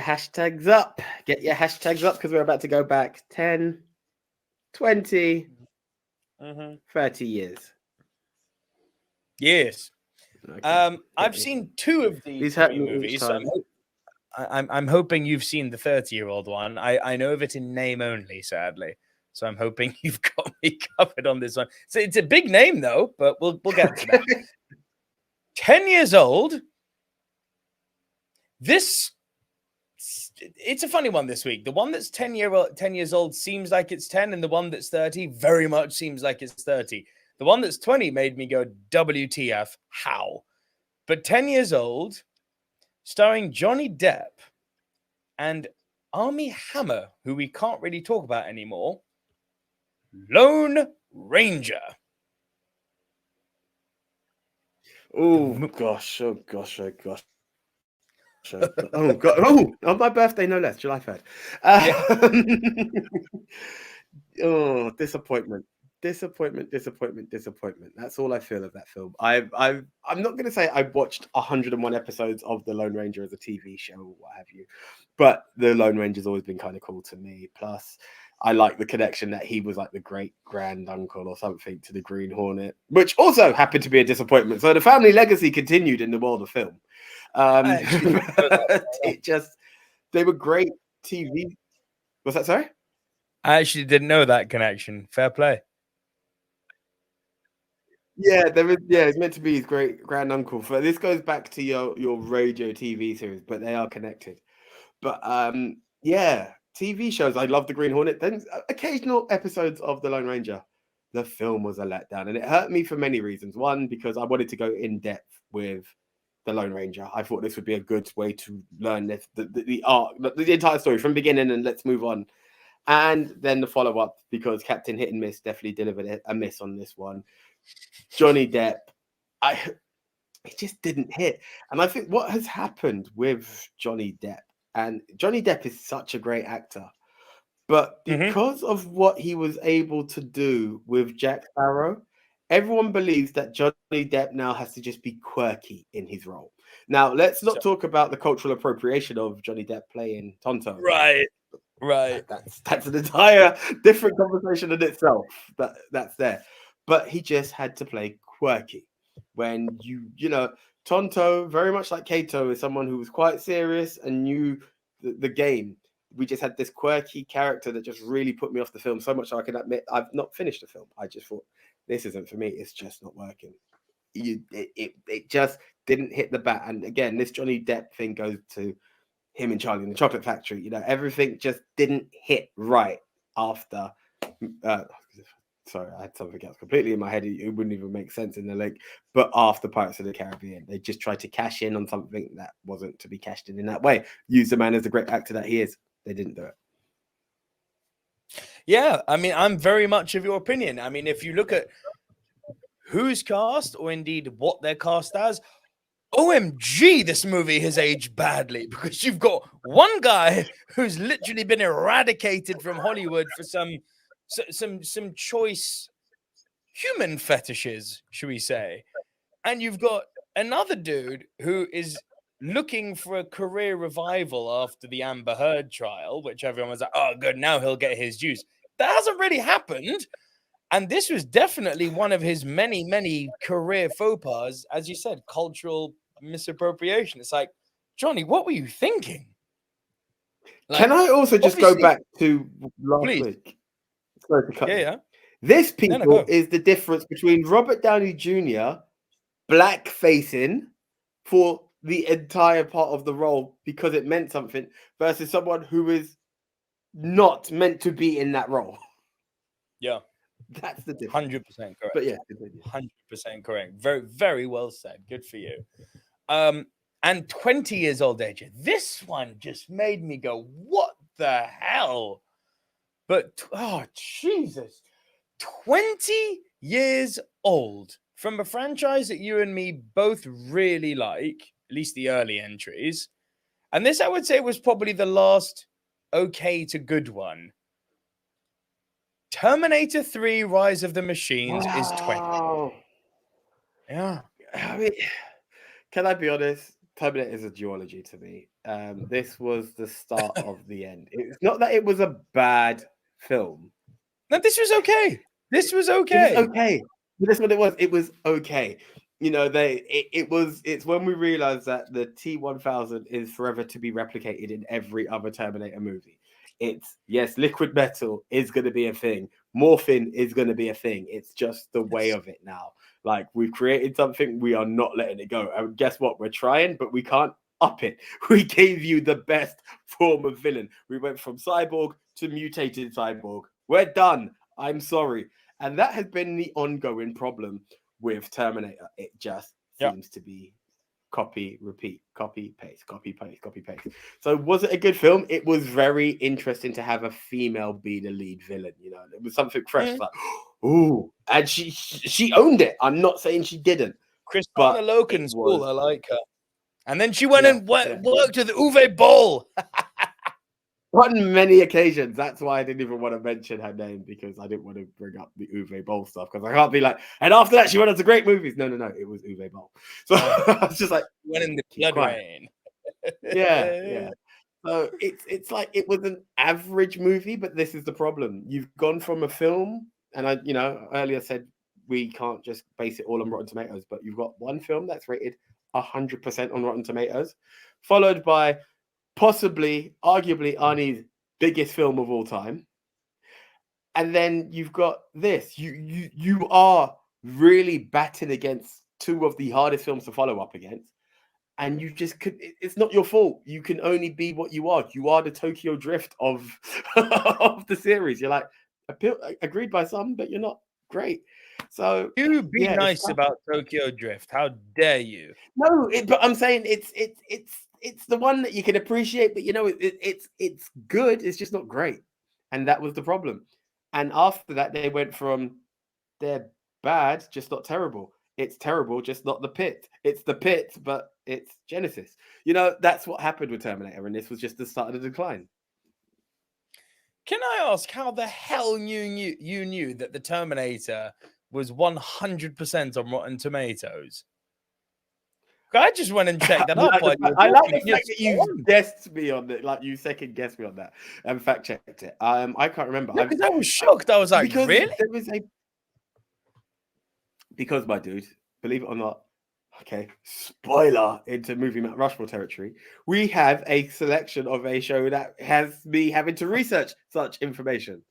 hashtags up. Get your hashtags up because we're about to go back 10, 20, 30 years. Yes. Okay. I've seen 2 of these hurt 3 me each movies. So time. I'm hoping you've seen the 30-year-old one. I know of it in name only, sadly. So I'm hoping you've got me covered on this one. So it's a big name though, but we'll get to that. 10 years old. It's a funny one this week. The one that's 10 years old seems like it's 10, and the one that's 30 very much seems like it's 30. The one that's 20 made me go, WTF, how? But 10 years old, starring Johnny Depp and Armie Hammer, who we can't really talk about anymore, Lone Ranger. Oh gosh, oh gosh, oh gosh. Oh god! Oh, on my birthday, no less, July 3rd. Oh, disappointment. That's all I feel of that film. I'm not going to say I watched 101 episodes of The Lone Ranger as a TV show or what have you, but The Lone Ranger's always been kind of cool to me. Plus, I like the connection that he was like the great grand uncle or something to the Green Hornet, which also happened to be a disappointment. So the family legacy continued in the world of film. They were great TV. What's that? Sorry? I actually didn't know that connection. Fair play. Yeah, it's meant to be his great grand uncle. This goes back to your radio TV series, but they are connected. But yeah, TV shows. I love the Green Hornet. Then occasional episodes of The Lone Ranger. The film was a letdown, and it hurt me for many reasons. One, because I wanted to go in depth with The Lone Ranger. I thought this would be a good way to learn the arc, the entire story from beginning, and let's move on. And then the follow up, because Captain Hit and Miss definitely delivered a miss on this one. Johnny Depp, it just didn't hit. And I think what has happened with Johnny Depp, and Johnny Depp is such a great actor, but because of what he was able to do with Jack Sparrow, everyone believes that Johnny Depp now has to just be quirky in his role. Now, let's not talk about the cultural appropriation of Johnny Depp playing Tonto. Right. That's an entire different conversation in itself. That's there. But he just had to play quirky. When you know, Tonto, very much like Kato, is someone who was quite serious and knew the game. We just had this quirky character that just really put me off the film so much I can admit I've not finished the film. I just thought, this isn't for me. It's just not working. It just didn't hit the bat. And again, this Johnny Depp thing goes to him and Charlie in the Chocolate Factory. You know, everything just didn't hit right after. Sorry, I had something else completely in my head. It wouldn't even make sense in the lake. But after Pirates of the Caribbean, they just tried to cash in on something that wasn't to be cashed in that way. Use the man as the great actor that he is. They didn't do it. Yeah, I mean, I'm very much of your opinion. I mean, if you look at who's cast, or indeed what they're cast as, OMG, this movie has aged badly, because you've got one guy who's literally been eradicated from Hollywood for some choice human fetishes, should we say, and you've got another dude who is looking for a career revival after the Amber Heard trial, which everyone was like, oh, good, now he'll get his dues. That hasn't really happened. And this was definitely one of his many, many career faux pas, as you said, cultural misappropriation. It's like, Johnny, what were you thinking? Like, can I also just go back to last week? Sorry to cut you. This people is the difference between Robert Downey Jr. blackfacing for the entire part of the role because it meant something versus someone who is not meant to be in that role. Yeah. That's the difference. 100% correct. But yeah, 100% correct. Very, very well said. Good for you. And 20 years old age. This one just made me go, what the hell? But, oh, Jesus. 20 years old from a franchise that you and me both really like, at least the early entries. And this, I would say, was probably the last okay to good one. Terminator 3 Rise of the Machines is 20. Yeah. I mean, can I be honest? Terminator is a duology to me. this was the start of the end. It's not that it was a bad film. No, this was okay. This was It was okay. okay. But that's what it was. It was okay. You know, it's when we realized that the T-1000 is forever to be replicated in every other Terminator movie. It's yes, liquid metal is going to be a thing. Morphine is going to be a thing. It's just the way of it now. Like we've created something, we are not letting it go. And guess what? We're trying, but we can't up it. We gave you the best form of villain. We went from cyborg to mutated cyborg. We're done. I'm sorry. And that has been the ongoing problem with Terminator. It just seems to be copy, repeat, copy, paste, copy, paste, copy, paste. So was it a good film? It was very interesting to have a female be the lead villain. You know, it was something fresh. Like, ooh, and she owned it. I'm not saying she didn't. Christina Loken's cool. I like her. And then she went and worked with Uwe Boll. On many occasions. That's why I didn't even want to mention her name, because I didn't want to bring up the Uwe Boll stuff, because I can't be like, and after that she went on to great movies. No, it was Uwe Boll. So I was just like, went in the blood rain. Yeah. So it's like it was an average movie, but this is the problem. You've gone from a film, and I, you know, earlier said we can't just base it all on Rotten Tomatoes, but you've got one film that's rated 100% on Rotten Tomatoes, followed by possibly, arguably, Arnie's biggest film of all time. And then you've got this. You are really batting against two of the hardest films to follow up against. And you just could, it's not your fault. You can only be what you are. You are the Tokyo Drift of, of the series. You're like, agreed by some, but you're not great. So you be nice about Tokyo Drift. How dare you? No, but I'm saying it's the one that you can appreciate, but you know it's good. It's just not great, and that was the problem. And after that, they went from they're bad, just not terrible. It's terrible, just not the Pit. It's the Pit, but it's Genesis. You know, that's what happened with Terminator, and this was just the start of the decline. Can I ask how the hell you knew that the Terminator was 100% on Rotten Tomatoes? I just went and checked that up. I like the fact that you guessed me on it, like you second guessed me on that and fact checked it. I can't remember. Because I was shocked. I was like, really? Because my dude, believe it or not, okay, spoiler into movie Mount Rushmore territory, we have a selection of a show that has me having to research such information.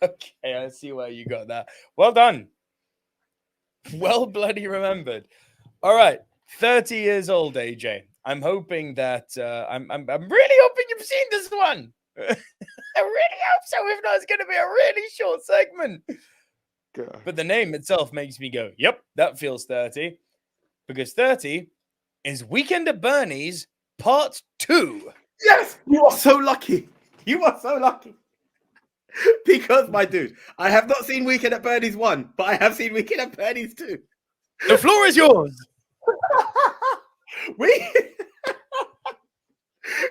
Okay, I see where you got that. Well done. Well bloody remembered. All right, 30 years old, AJ. I'm hoping that I'm really hoping you've seen this one. I really hope so. If not, it's going to be a really short segment. God. But the name itself makes me go, yep, that feels 30. Because 30 is Weekend at Bernie's Part 2. Yes, you are so lucky. You are so lucky. Because, my dude, I have not seen Weekend at Bernie's 1, but I have seen Weekend at Bernie's 2. The floor is yours. Because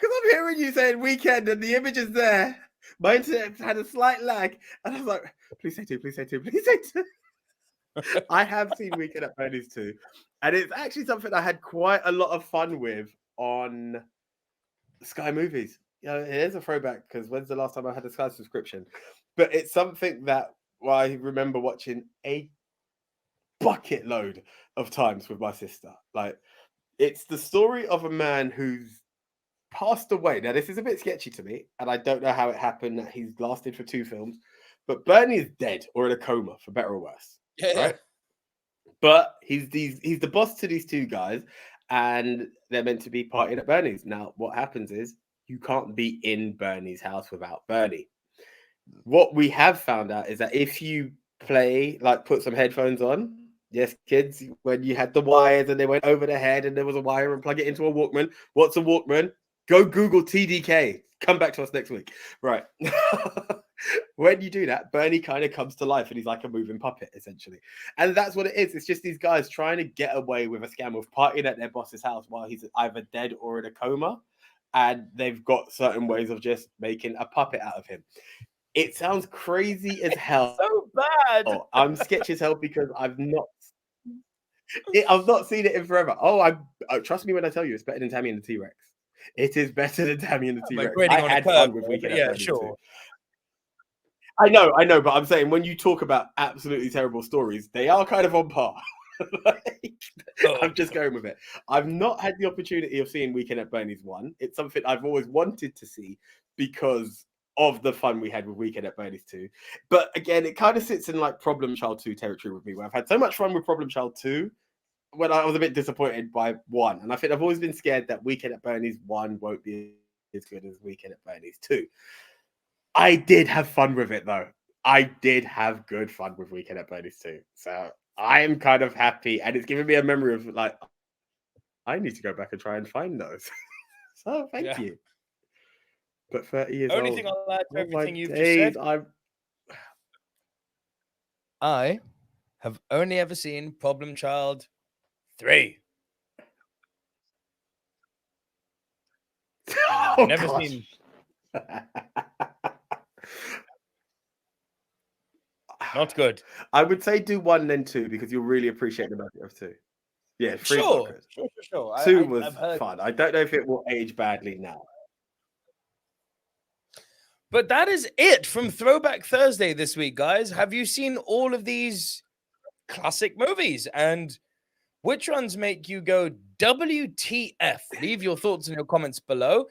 I'm hearing you saying Weekend and the image is there. My internet had a slight lag. And I was like, please say 2, please say 2, please say 2. I have seen Weekend at Bernie's 2. And it's actually something I had quite a lot of fun with on Sky Movies. You know, it is a throwback, because when's the last time I had a Sky subscription? But it's something that I remember watching a bucket load of times with my sister. Like, it's the story of a man who's passed away. Now, this is a bit sketchy to me, and I don't know how it happened that he's lasted for 2 films. But Bernie is dead or in a coma, for better or worse. Yeah. Right? But he's the boss to these 2 guys, and they're meant to be partying at Bernie's. Now, what happens is you can't be in Bernie's house without Bernie. What we have found out is that if you play, like, put some headphones on, yes, kids, when you had the wires and they went over the head and there was a wire, and plug it into a Walkman. What's a Walkman? Go Google TDK. Come back to us next week. Right. When you do that, Bernie kind of comes to life, and he's like a moving puppet, essentially. And that's what it is. It's just these guys trying to get away with a scam of partying at their boss's house while he's either dead or in a coma. And they've got certain ways of just making a puppet out of him. It sounds crazy as hell. So bad. I'm sketchy as hell because I've not. I've not seen it in forever. Trust me when I tell you, it's better than Tammy and the T-Rex. It is better than Tammy and the Like T-Rex. grading I on a had curve, fun with but Weekend at yeah, Bernie's sure. too. I know, but I'm saying when you talk about absolutely terrible stories, they are kind of on par. I'm just going with it. I've not had the opportunity of seeing Weekend at Bernie's 1. It's something I've always wanted to see because of the fun we had with Weekend at Bernie's 2. But again, it kind of sits in like Problem Child 2 territory with me, where I've had so much fun with Problem Child 2 when I was a bit disappointed by 1. And I think I've always been scared that Weekend at Bernie's 1 won't be as good as Weekend at Bernie's 2. I did have fun with it though. I did have good fun with Weekend at Bernie's 2. So I am kind of happy, and it's giving me a memory of like, I need to go back and try and find those. So thank you. But 30 years Only old. thing I'll add to Oh my everything you've just said. days. I have only ever seen Problem Child 3. Oh, Never gosh. seen. Not good. I would say do 1 then 2 because you'll really appreciate the magic of 2. Yeah, 3 is not Sure, good. sure. 2 was I've heard. fun. I don't know if it will age badly now. But that is it from Throwback Thursday this week, guys. Have you seen all of these classic movies? And which ones make you go WTF? Leave your thoughts in your comments below.